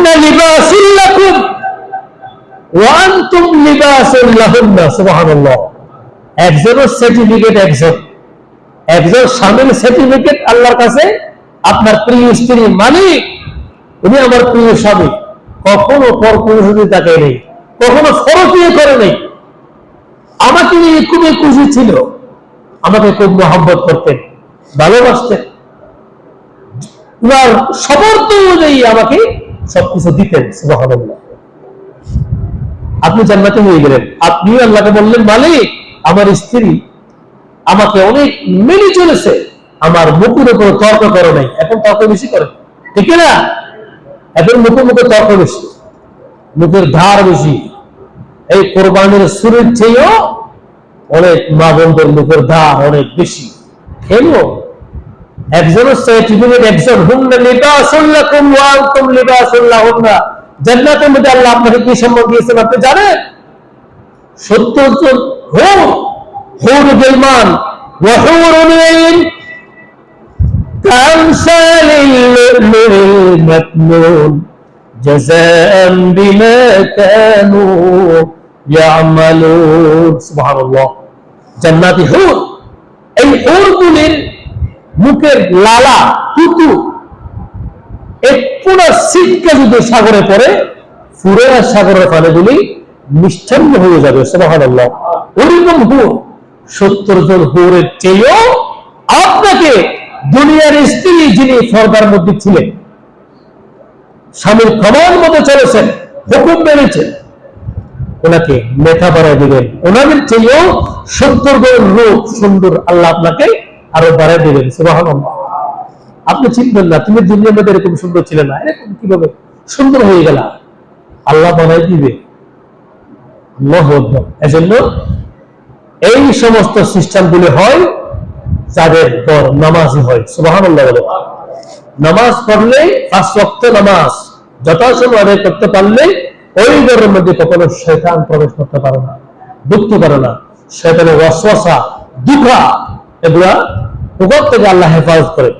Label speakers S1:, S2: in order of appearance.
S1: হুন্না লিবাসুল লাকুম ওয়া আনতুম লিবাসুল লাহুন্না। সুবহানাল্লাহ। একজনের সার্টিফিকেট একজন স্বামীর সার্টিফিকেট আল্লাহর কাছে, আপনার প্রিয় স্ত্রী মালিক, উনি আমার প্রিয় স্বামী, কখনো পরপুরুষে তাকায় নেই, কখনো ফরকিয়ে করে নেই, আমাকে নিয়ে খুবই খুশি ছিল, আমাকে খুব মহব্বত করতেন, ভালোবাসতেন, উনার সমর্থ অনুযায়ী আমাকে সবকিছু দিতেন। সুবহানাল্লাহ। আপনি জান্নাতে হয়ে গেলেন, আপনি আল্লাহকে বললেন, মালিক আমার স্ত্রী আমাকে অনেক মেনে চলেছে, আমার মুখের উপর তর্ক করে নাই। এখন তর্ক বেশি করে, ঠিক না? এখন মুখে মুখে তর্ক বেশি, মুখের ধার বেশি। এই কোরবানির শুরুর চেয়েও অনেক মা বোনদের মুখের ধার অনেক বেশি। কেন? একজনের সার্টিফিকেট একজন, হুন্না লিবাসুল লাকুম ওয়া আনতুম লিবাসুল লাহুন্না। জান্নাতের মধ্যে আল্লাহ আপনাকে কি সম্মান দিয়েছেন আপনি জানেন? 70 জন হুর গিলমান ওয়া হুরুন আইন কামসালিল লুলুল মাকনুন জাযাআন বিমা কানু ইয়ামালুন। সুবহানাল্লাহ। জান্নাতি হুর, এই হুরগুলির মুখের লালা টুটু এক পুরো সিটকে যদি সাগরে পড়ে, পুরো সাগরের পানিগুলি মিষ্টান্ন হয়ে যাবে। সুবহানাল্লাহ। ওইরকম হুর 70 জন হুরের চেয়েও আপনাকে দুনিয়ার স্ত্রী যিনি পর্দার মধ্যে ছিলেন, স্বামীর ক্ষমার মতো চলেছেন, হুকুম মেনেছেন, ওনাকে মেধা বাড়ায় দিবেন। ওনাদের চেয়েও 70 গুণ রূপ সুন্দর আল্লাহ আপনাকে আরো বাড়ায় দিবেন। সুবহানাল্লাহ। আপনি চিনবেন না, তুমি দুনিয়ার মধ্যে এরকম সুন্দর ছিলে না, এরকম কিভাবে সুন্দর হয়ে গেল, আল্লাহ বানাই দিবে। আল্লাহু আকবার। এজন্য এই সমস্ত সিস্টেম গুলি হয় যাদের পর নামাজই হয়। সুবহানাল্লাহ। নামাজ পড়লে 5 ওয়াক্ত নামাজ যথাসময়ে আদায় করতে পারলে ওই ঘরের মধ্যে কখনো শয়তান প্রবেশ করতে পারে না, ঢুকতে পারে না। শয়তানের ওয়াসওয়াসা, দুঃখা, এগুলা উপর থেকে আল্লাহ হেফাজত করে।